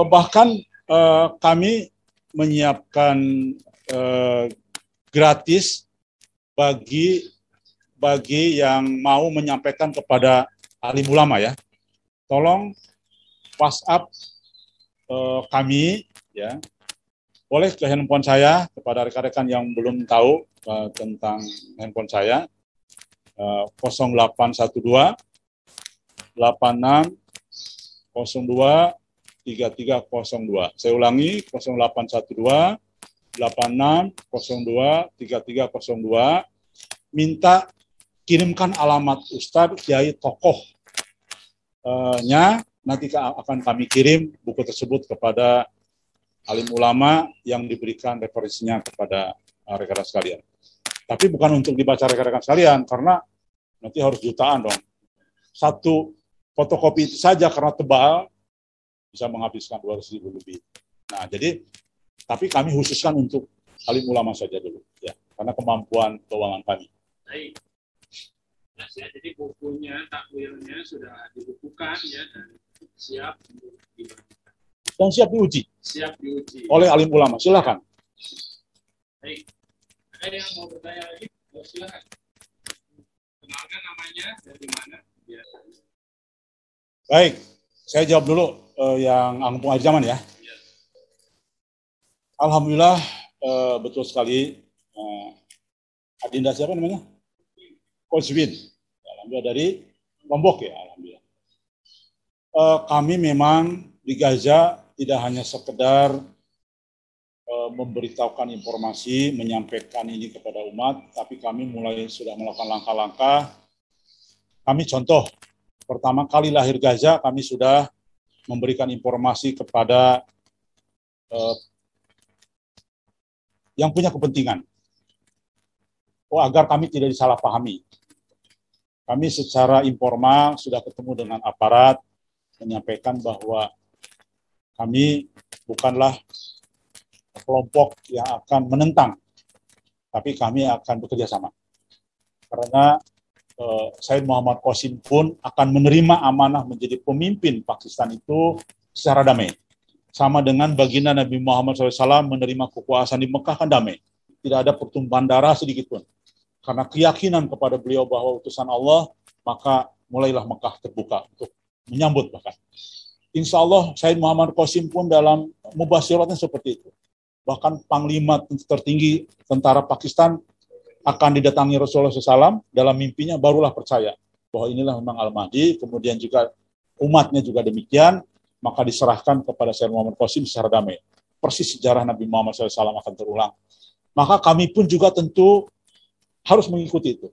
Bahkan kami menyiapkan gratis bagi yang mau menyampaikan kepada alim ulama ya. Tolong WhatsApp kami ya. Boleh ke handphone saya kepada rekan-rekan yang belum tahu tentang handphone saya 0812 86 02 3302. Saya ulangi 0812 86 02 3302. Minta kirimkan alamat Ustadz Kiai tokohnya, nanti akan kami kirim buku tersebut kepada alim ulama yang diberikan referensinya kepada rekan-rekan sekalian. Tapi bukan untuk dibaca rekan-rekan sekalian, karena nanti harus jutaan dong. Satu fotokopi itu saja karena tebal bisa menghabiskan 200.000 lebih. Nah, jadi tapi kami khususkan untuk alim ulama saja dulu ya, karena kemampuan keuangan kami. Baik. Nah, jadi bukunya, takwilnya sudah dibukukan ya dan siap untuk dibagikan. Dan siap diuji. Siap diuji. Oleh alim ulama. Silakan. Baik. Ada yang mau bertanya lagi? Silakan. Kenalkan namanya dari mana? Ya. Baik. Saya jawab dulu yang Kampung Air Zaman ya. Ya. Alhamdulillah betul sekali. Adinda siapa namanya? Koswin. Alhamdulillah dari Lombok ya. Alhamdulillah. Kami memang di Gaza tidak hanya sekedar memberitahukan informasi, menyampaikan ini kepada umat, tapi kami sudah melakukan langkah-langkah. Kami contoh, pertama kali lahir Gaza, kami sudah memberikan informasi kepada yang punya kepentingan. Agar kami tidak disalahpahami. Kami secara informal sudah ketemu dengan aparat, menyampaikan bahwa kami bukanlah kelompok yang akan menentang, tapi kami akan bekerja sama. Karena Said Muhammad Qasim pun akan menerima amanah menjadi pemimpin Pakistan itu secara damai. Sama dengan baginda Nabi Muhammad SAW menerima kekuasaan di Mekah kan damai. Tidak ada pertumpahan darah sedikit pun. Karena keyakinan kepada beliau bahwa utusan Allah, maka mulailah Mekah terbuka untuk menyambut bahkan. Insya Allah Said Muhammad Qasim pun dalam mubasyiratnya seperti itu. Bahkan Panglima tertinggi tentara Pakistan akan didatangi Rasulullah SAW, dalam mimpinya barulah percaya bahwa inilah memang Al-Mahdi, kemudian juga umatnya juga demikian, maka diserahkan kepada Said Muhammad Qasim secara damai. Persis sejarah Nabi Muhammad SAW akan terulang. Maka kami pun juga tentu harus mengikuti itu.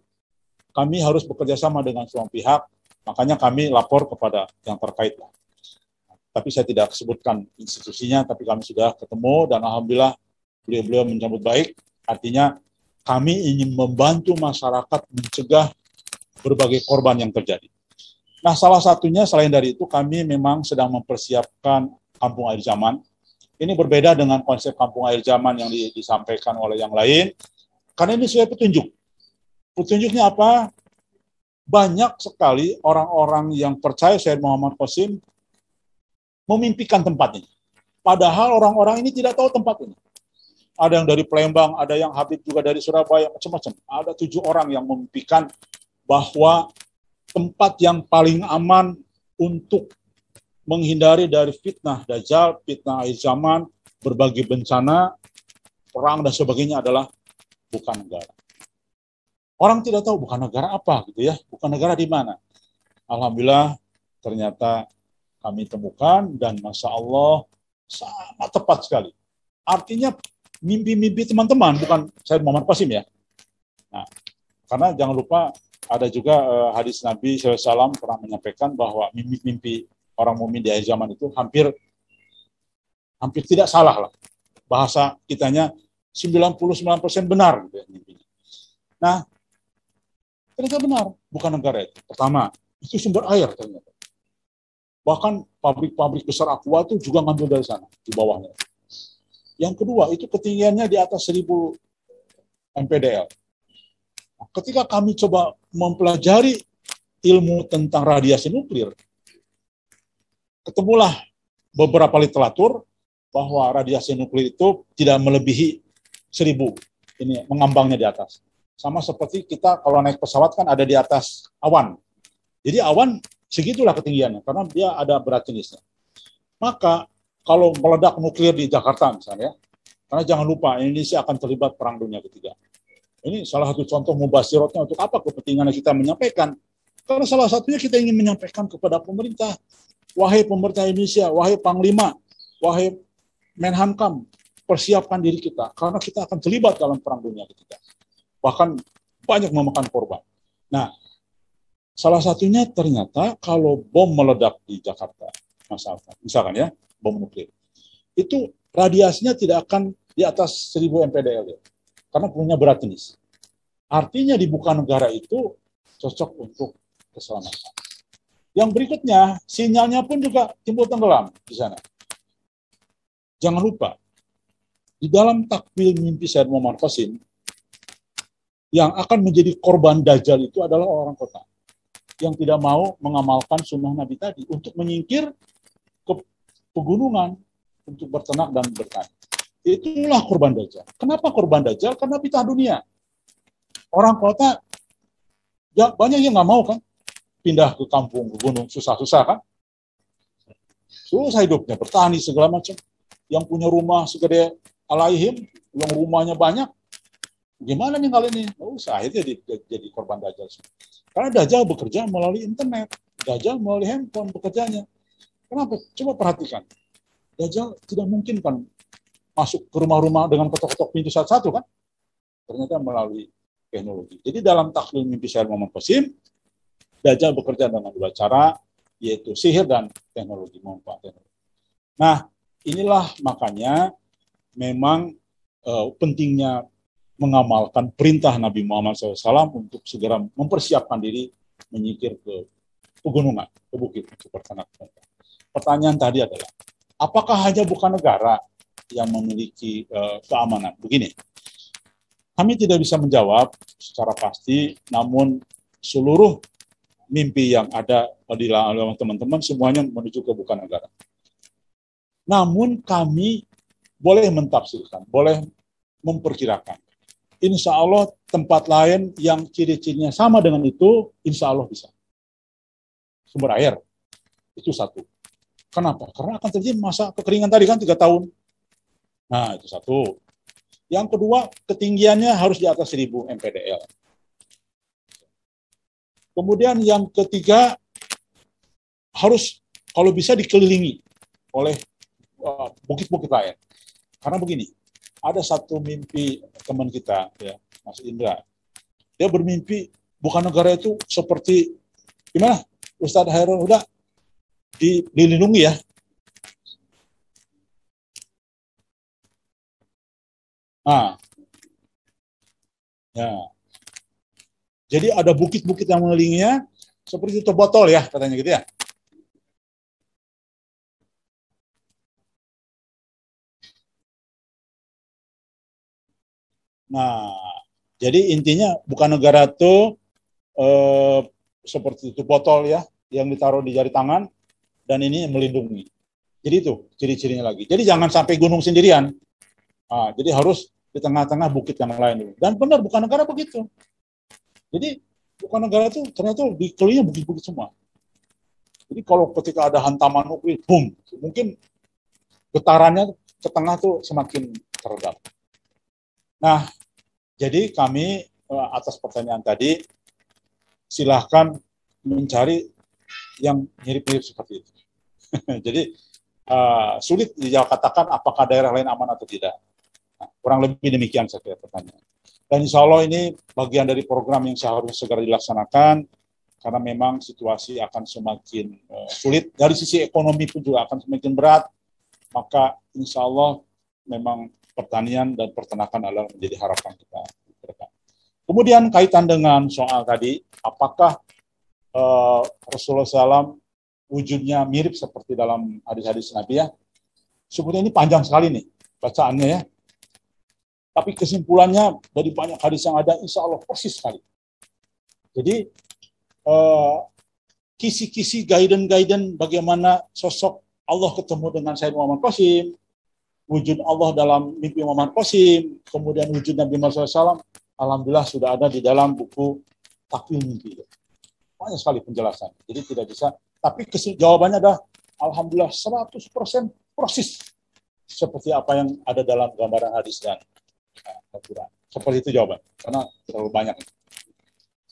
Kami harus bekerja sama dengan semua pihak, makanya kami lapor kepada yang terkait. Tapi saya tidak sebutkan institusinya, tapi kami sudah ketemu dan alhamdulillah beliau-beliau menyambut baik. Artinya kami ingin membantu masyarakat mencegah berbagai korban yang terjadi. Nah, salah satunya selain dari itu kami memang sedang mempersiapkan Kampung Air Zaman. Ini berbeda dengan konsep Kampung Air Zaman yang disampaikan oleh yang lain, karena ini sesuai petunjuk. Petunjuknya apa? Banyak sekali orang-orang yang percaya Said Muhammad Qasim memimpikan tempat ini. Padahal orang-orang ini tidak tahu tempat ini. Ada yang dari Palembang, ada yang Habib juga dari Surabaya, macam-macam. Ada 7 orang yang memimpikan bahwa tempat yang paling aman untuk menghindari dari fitnah Dajjal, fitnah akhir zaman, berbagai bencana, perang dan sebagainya adalah bukan negara. Orang tidak tahu bukan negara apa gitu ya, bukan negara di mana. Alhamdulillah ternyata kami temukan dan Masya Allah sangat tepat sekali. Artinya mimpi-mimpi teman-teman, bukan Said Muhammad Qasim ya. Nah, karena jangan lupa ada juga hadis Nabi SAW pernah menyampaikan bahwa mimpi-mimpi orang mukmin di akhir zaman itu hampir tidak salah lah. Bahasa kitanya 99% benar gitu ya, mimpinya. Nah, ternyata benar, bukan negara itu. Pertama, itu sumber air ternyata. Bahkan pabrik-pabrik besar aqua itu juga ngambil dari sana, di bawahnya. Yang kedua, itu ketinggiannya di atas 1000 mPDL. Nah, ketika kami coba mempelajari ilmu tentang radiasi nuklir, ketemulah beberapa literatur bahwa radiasi nuklir itu tidak melebihi 1000, ini mengambangnya di atas. Sama seperti kita kalau naik pesawat kan ada di atas awan. Jadi awan segitulah ketinggiannya karena dia ada berat jenisnya. Maka kalau meledak nuklir di Jakarta misalnya, karena jangan lupa Indonesia akan terlibat Perang Dunia Ketiga. Ini salah satu contoh mubasyiratnya untuk apa kepentingan kita menyampaikan. Karena salah satunya kita ingin menyampaikan kepada pemerintah, wahai pemerintah Indonesia, wahai Panglima, wahai Menhankam, persiapkan diri kita, karena kita akan terlibat dalam Perang Dunia Ketiga. Bahkan banyak memakan korban. Nah, salah satunya ternyata kalau bom meledak di Jakarta, misalkan ya, bom nuklir, itu radiasinya tidak akan di atas 1000 mPdL ya, karena punya berat jenis. Artinya di bukan negara itu cocok untuk keselamatan. Yang berikutnya, sinyalnya pun juga timbul tenggelam di sana. Jangan lupa, di dalam takwil mimpi Sayyid Muhammad Qasim, yang akan menjadi korban Dajjal itu adalah orang kota yang tidak mau mengamalkan sunnah Nabi tadi untuk menyingkir ke pegunungan untuk berternak dan bertani. Itulah korban Dajjal. Kenapa korban Dajjal? Karena pitah dunia. Orang kota ya, banyak yang nggak mau kan pindah ke kampung, ke gunung, susah-susah kan? Susah hidupnya, bertani segala macam. Yang punya rumah segede alaihim, yang rumahnya banyak, gimana nih kali ini? Oh, akhirnya jadi korban Dajjal. Karena Dajjal bekerja melalui internet, Dajjal melalui handphone bekerjanya. Kenapa? Coba perhatikan. Dajjal tidak mungkin kan masuk ke rumah-rumah dengan ketok-ketok pintu satu-satu kan? Ternyata melalui teknologi. Jadi dalam taklil mimpi Sayyid Muhammad Qasim, Dajjal bekerja dengan dua cara, yaitu sihir dan teknologi, manfaat teknologi. Nah, inilah makanya memang pentingnya mengamalkan perintah Nabi Muhammad SAW untuk segera mempersiapkan diri menyingkir ke pegunungan, ke bukit, ke berternak. Pertanyaan tadi adalah, apakah hanya bukan negara yang memiliki keamanan? Begini, kami tidak bisa menjawab secara pasti, namun seluruh mimpi yang ada di dalam teman-teman semuanya menuju ke bukan negara. Namun kami boleh mentafsirkan, boleh memperkirakan. Insya Allah tempat lain yang ciri-cirinya sama dengan itu, insya Allah bisa. Sumber air, itu satu. Kenapa? Karena akan terjadi masa kekeringan tadi kan 3 tahun. Nah, itu satu. Yang kedua, ketinggiannya harus di atas 1000 mPdL. Kemudian yang ketiga, harus kalau bisa dikelilingi oleh bukit-bukit lain. Karena begini, ada satu mimpi teman kita, ya, Mas Indra. Dia bermimpi bukan negara itu seperti gimana? Ustadz Hairul Huda dilindungi ya. Nah, ya. Jadi ada bukit-bukit yang mengelilinginya seperti itu botol ya, katanya gitu ya. Nah, jadi intinya bukan negara itu seperti itu botol ya, yang ditaruh di jari tangan, dan ini melindungi. Jadi itu ciri-cirinya lagi. Jadi jangan sampai gunung sendirian. Nah, jadi harus di tengah-tengah bukit yang lain. Dan benar, bukan negara begitu. Jadi bukan negara itu ternyata dikelilingnya bukit-bukit semua. Jadi kalau ketika ada hantaman nuklir, boom, mungkin getarannya ke tengah tuh semakin teredam. Nah, jadi kami atas pertanyaan tadi, silahkan mencari yang mirip-mirip seperti itu. Jadi sulit dikatakan apakah daerah lain aman atau tidak. Nah, kurang lebih demikian saya pertanyaan. Dan insya Allah ini bagian dari program yang seharusnya segera dilaksanakan, karena memang situasi akan semakin sulit. Dari sisi ekonomi pun juga akan semakin berat, maka insya Allah memang pertanian dan peternakan adalah menjadi harapan kita. Kemudian kaitan dengan soal tadi, apakah Rasulullah SAW wujudnya mirip seperti dalam hadis-hadis Nabi ya? Sebetulnya ini panjang sekali nih bacaannya ya. Tapi kesimpulannya dari banyak hadis yang ada, insya Allah persis sekali. Jadi kisi-kisi guidance bagaimana sosok Allah ketemu dengan Sayyid Muhammad Qasim, wujud Allah dalam mimpi Muhammad Qasim, kemudian wujud Nabi Muhammad SAW, alhamdulillah sudah ada di dalam buku Takwil Mimpi. Banyak sekali penjelasan. Jadi tidak bisa, tapi jawabannya adalah alhamdulillah 100% persis seperti apa yang ada dalam gambaran hadis dan Al-Quran. Seperti itu jawaban, karena terlalu banyak.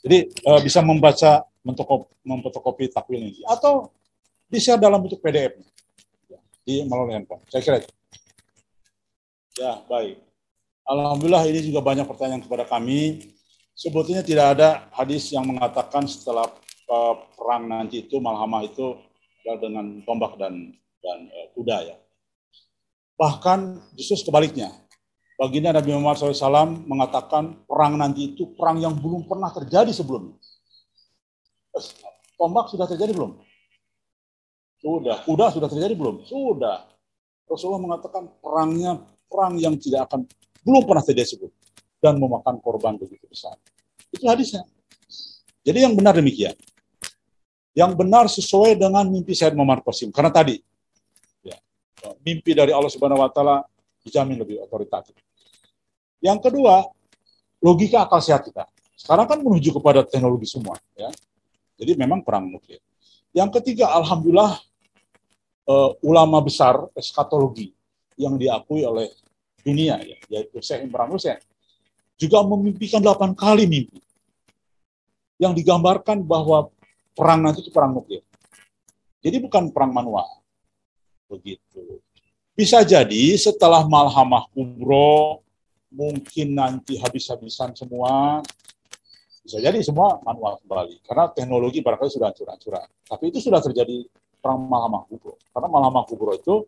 Jadi bisa membaca, memfotokopi takwil ini, atau bisa dalam bentuk PDF di melalui handphone. Saya kira itu. Ya, baik. Alhamdulillah ini juga banyak pertanyaan kepada kami. Sebetulnya tidak ada hadis yang mengatakan setelah perang nanti itu, malhamah itu dengan tombak dan kuda ya. Bahkan justru sebaliknya. Baginda Nabi Muhammad SAW mengatakan perang nanti itu perang yang belum pernah terjadi sebelumnya. Tombak sudah terjadi belum? Sudah. Kuda sudah terjadi belum? Sudah. Rasulullah mengatakan perang yang belum pernah terjadi sebelumnya dan memakan korban begitu besar. Itu hadisnya. Jadi yang benar demikian. Yang benar sesuai dengan mimpi Sayyid Muhammad Qasim. Karena tadi ya, mimpi dari Allah Subhanahu wa taala dijamin lebih otoritatif. Yang kedua, logika akal sehat kita. Sekarang kan menuju kepada teknologi semua, ya. Jadi memang perang nuklir. Yang ketiga, alhamdulillah ulama besar eskatologi yang diakui oleh dunia, ya, yaitu Syekh Imran Hussein, juga memimpikan 8 kali mimpi yang digambarkan bahwa perang nanti itu perang nuklir. Jadi bukan perang manual. Begitu. Bisa jadi setelah malhamah kubro, mungkin nanti habis-habisan semua, bisa jadi semua manual kembali. Karena teknologi barangkali sudah hancur-hancuran. Tapi itu sudah terjadi perang malhamah kubro. Karena malhamah kubro itu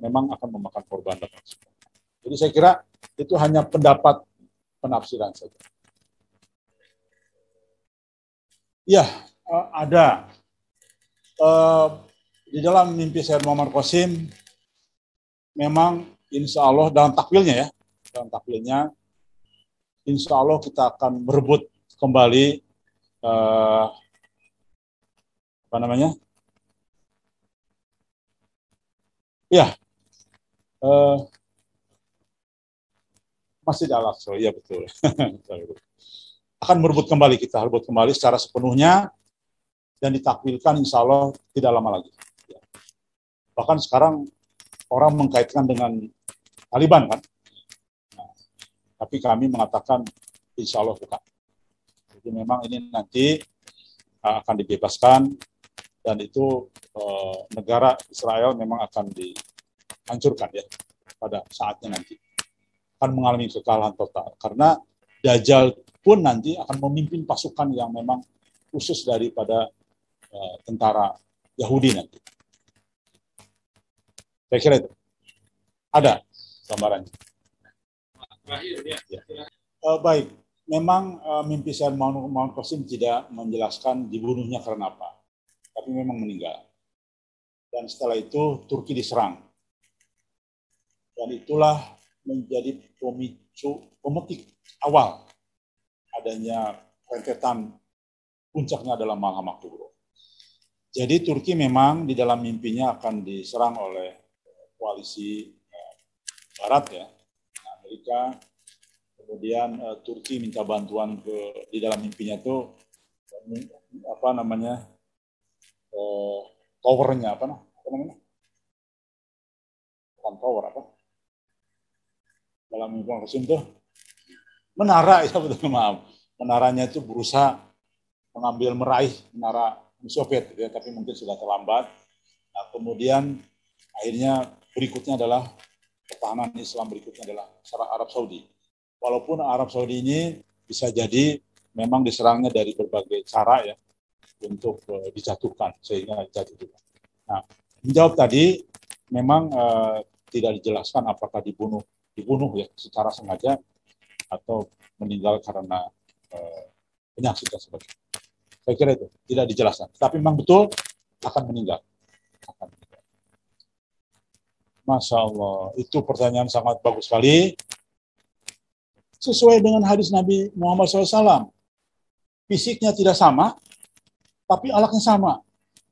memang akan memakan korban. Jadi saya kira itu hanya pendapat penafsiran saja. Ya, ada. Di dalam mimpi Sayyid Muhammad Qasim, memang insya Allah dalam takwilnya ya, insya Allah kita akan merebut kembali Masjid Al-Aqsa, iya betul. Akan merebut kembali secara sepenuhnya dan ditakwilkan insya Allah tidak lama lagi. Bahkan sekarang orang mengkaitkan dengan Taliban kan. Nah, tapi kami mengatakan insya Allah bukan. Jadi memang ini nanti akan dibebaskan dan itu negara Israel memang akan dihancurkan ya pada saatnya nanti. Akan mengalami kekalahan total. Karena Dajjal pun nanti akan memimpin pasukan yang memang khusus daripada tentara Yahudi nanti. Saya kira itu. Ada gambarannya. Ya. Baik, memang mimpi Sayyid Muhammad Qasim tidak menjelaskan dibunuhnya karena apa. Tapi memang meninggal. Dan setelah itu Turki diserang. Dan itulah menjadi pemetik awal adanya rentetan puncaknya adalah malhamah kubro. Jadi Turki memang di dalam mimpinya akan diserang oleh koalisi Barat ya, Amerika. Kemudian Turki minta bantuan di dalam mimpinya itu towernya apa namanya? Bukan tower apa? Dalam mimpi Qasim itu menara ya betul maaf. Menaranya itu berusaha meraih menara Soviet ya, tapi mungkin sudah terlambat. Nah, kemudian akhirnya berikutnya adalah pertahanan Islam berikutnya adalah Arab Saudi. Walaupun Arab Saudi ini bisa jadi memang diserangnya dari berbagai cara ya untuk dijatuhkan sehingga jatuh. Nah, menjawab tadi memang tidak dijelaskan apakah dibunuh ya secara sengaja atau meninggal karena penyakit dan sebagainya. Saya kira itu tidak dijelaskan. Tapi memang betul akan meninggal. Masya Allah, itu pertanyaan sangat bagus sekali. Sesuai dengan hadis Nabi Muhammad SAW. Fisiknya tidak sama, tapi akhlaknya sama.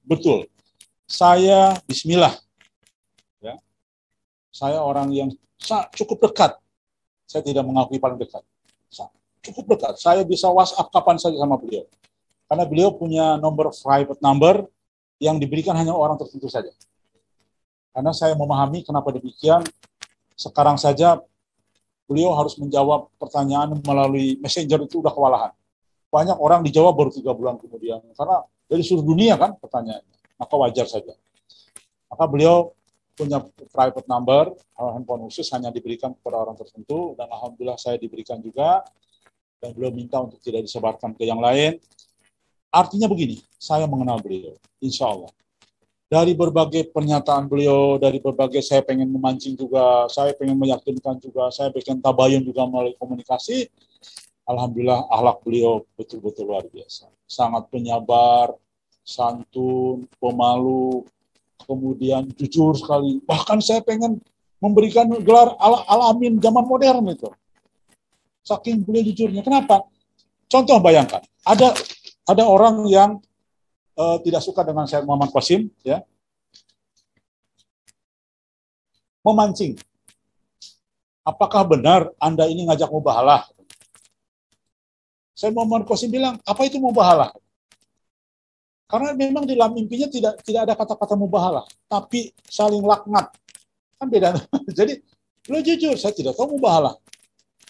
Betul. Saya bismillah Saya orang yang cukup dekat. Saya tidak mengakui paling dekat. Cukup dekat. Saya bisa WhatsApp kapan saja sama beliau. Karena beliau punya nomor private number yang diberikan hanya orang tertentu saja. Karena saya memahami kenapa demikian. Sekarang saja beliau harus menjawab pertanyaan melalui messenger itu udah kewalahan. Banyak orang dijawab baru 3 bulan kemudian. Karena dari seluruh dunia kan pertanyaannya. Maka wajar saja. Maka beliau punya private number, handphone khusus hanya diberikan kepada orang tertentu, dan alhamdulillah saya diberikan juga, dan beliau minta untuk tidak disebarkan ke yang lain. Artinya begini, saya mengenal beliau, insya Allah. Dari berbagai pernyataan beliau, dari berbagai saya pengen memancing juga, saya pengen meyakinkan juga, saya bikin tabayun juga melalui komunikasi, alhamdulillah akhlak beliau betul-betul luar biasa. Sangat penyabar, santun, pemalu, kemudian jujur sekali. Bahkan saya pengen memberikan gelar al-amin zaman modern itu. Saking beliau jujurnya. Kenapa? Contoh bayangkan, ada orang yang tidak suka dengan Syed Muhammad Qasim, ya, memancing. Apakah benar Anda ini ngajak mubahalah? Syed Muhammad Qasim bilang, apa itu mubahalah? Karena memang di dalam mimpinya tidak ada kata-kata mubahalah, tapi saling laknat. Kan beda. Jadi, lo jujur, saya tidak tahu mubahalah.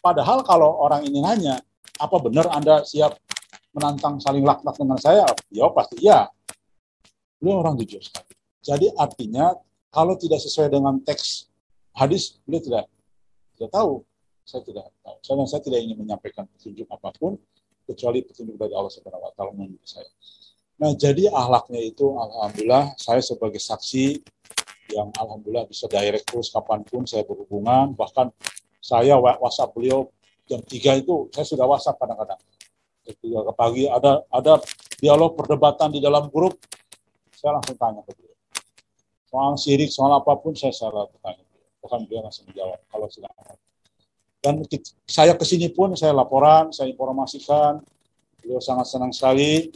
Padahal kalau orang ini nanya, apa benar Anda siap menantang saling laknat dengan saya? Ya pasti iya. Beliau orang jujur sekali. Jadi artinya, kalau tidak sesuai dengan teks hadis, beliau tidak tahu. Saya tidak tahu. Saya tidak ingin menyampaikan petunjuk apapun, kecuali petunjuk dari Allah Subhanahu wa Ta'ala menurut saya. Nah, jadi akhlaknya itu, alhamdulillah, saya sebagai saksi yang alhamdulillah bisa direct terus kapanpun saya berhubungan. Bahkan saya WhatsApp beliau jam 3 itu, saya sudah WhatsApp kadang-kadang. Ketika ke pagi ada dialog perdebatan di dalam grup, saya langsung tanya ke beliau. Soal syirik, soal apapun, saya selalu bertanya. Bahkan beliau langsung menjawab, kalau sudah. Dan saya kesini pun, saya laporan, saya informasikan, beliau sangat senang sekali.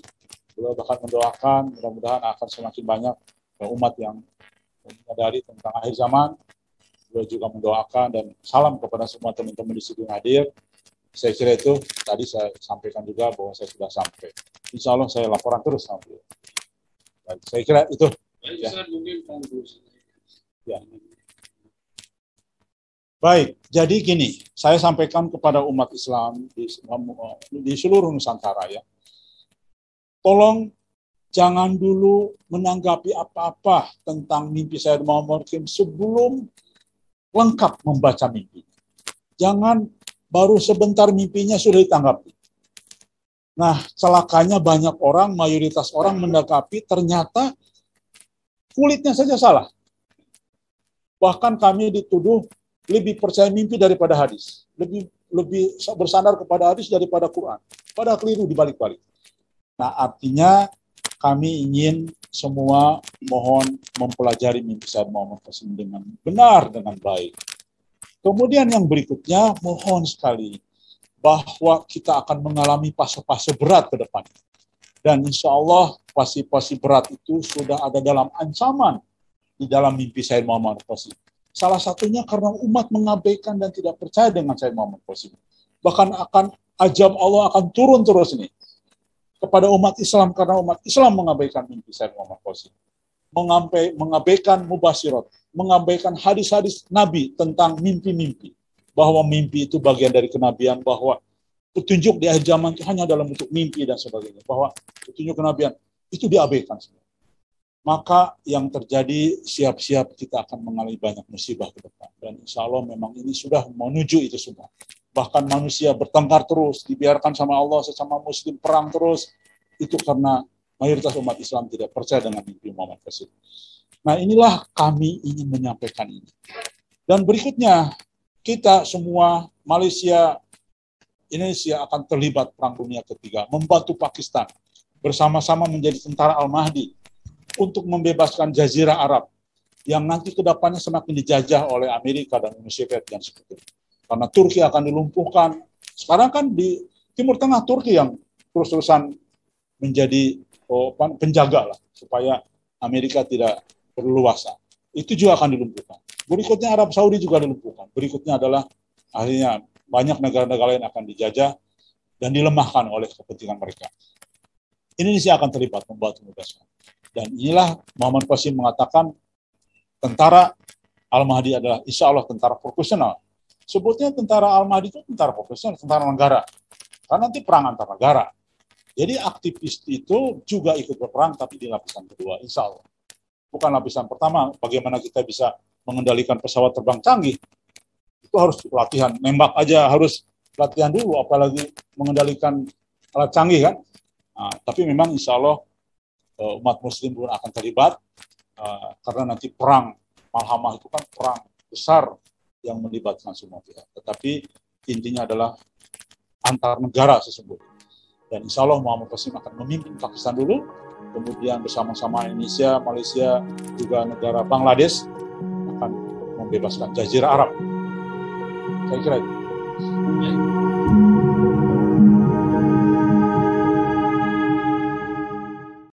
Beliau bahkan mendoakan, mudah-mudahan akan semakin banyak umat yang menyadari tentang akhir zaman. Beliau juga mendoakan dan salam kepada semua teman-teman di sini hadir. Saya kira itu tadi saya sampaikan juga bahwa saya sudah sampai. Insya Allah saya laporan terus sama beliau. Saya kira itu. Ya. Ya. Baik, jadi gini, saya sampaikan kepada umat Islam di seluruh Nusantara ya. Tolong jangan dulu menanggapi apa-apa tentang mimpi Syed Muhammad Qasim sebelum lengkap membaca mimpi. Jangan baru sebentar mimpinya sudah ditanggapi. Nah, celakanya banyak orang, mayoritas orang menanggapi ternyata kulitnya saja salah. Bahkan kami dituduh lebih percaya mimpi daripada hadis. Lebih bersandar kepada hadis daripada Quran. Padahal keliru dibalik-balik. Nah, artinya kami ingin semua mohon mempelajari mimpi Syed Muhammad Qasim dengan benar, dengan baik. Kemudian yang berikutnya, mohon sekali bahwa kita akan mengalami fase-fase berat ke depan. Dan insya Allah fase-fase berat itu sudah ada dalam ancaman di dalam mimpi Syed Muhammad Qasim. Salah satunya karena umat mengabaikan dan tidak percaya dengan Syed Muhammad Qasim. Bahkan akan ajab Allah akan turun terus nih kepada umat Islam karena umat Islam mengabaikan mimpi Syed Muhammad Qasim. Mengabaikan mubasyirat, mengabaikan hadis-hadis Nabi tentang mimpi-mimpi. Bahwa mimpi itu bagian dari kenabian, bahwa petunjuk di akhir zaman itu hanya dalam bentuk mimpi dan sebagainya. Bahwa petunjuk kenabian itu diabaikan semua. Maka yang terjadi siap-siap kita akan mengalami banyak musibah ke depan. Dan insya Allah memang ini sudah menuju itu semua. Bahkan manusia bertengkar terus, dibiarkan sama Allah sesama muslim perang terus, itu karena mayoritas umat Islam tidak percaya dengan mimpi Muhammad Qasim. Nah, inilah kami ingin menyampaikan ini. Dan berikutnya, kita semua, Malaysia, Indonesia akan terlibat Perang Dunia Ketiga, membantu Pakistan, bersama-sama menjadi tentara Al-Mahdi, untuk membebaskan Jazirah Arab, yang nanti ke depannya semakin dijajah oleh Amerika dan Uni Soviet dan sebagainya. Karena Turki akan dilumpuhkan. Sekarang kan di Timur Tengah Turki yang terus-terusan menjadi penjaga lah supaya Amerika tidak berleluasa. Itu juga akan dilumpuhkan. Berikutnya Arab Saudi juga dilumpuhkan. Berikutnya adalah akhirnya banyak negara-negara lain akan dijajah dan dilemahkan oleh kepentingan mereka. Indonesia akan terlibat membantu menugaskan. Dan inilah Muhammad Qasim mengatakan tentara Al-Mahdi adalah insya Allah tentara profesional. Sebutnya tentara Al-Mahdi itu tentara profesional, tentara negara. Karena nanti perang antar negara. Jadi aktivis itu juga ikut berperang tapi di lapisan kedua, insya Allah. Bukan lapisan pertama, bagaimana kita bisa mengendalikan pesawat terbang canggih. Itu harus latihan, nembak aja harus latihan dulu, apalagi mengendalikan alat canggih kan. Nah, tapi memang insya Allah umat muslim pun akan terlibat, karena nanti perang Malhamah itu kan perang besar yang melibatkan semua pihak. Tetapi intinya adalah antar negara sesungguhnya. Dan insya Allah Muhammad Qasim akan memimpin Pakistan dulu, kemudian bersama-sama Indonesia, Malaysia, juga negara Bangladesh akan membebaskan Jazirah Arab. Saya kira itu.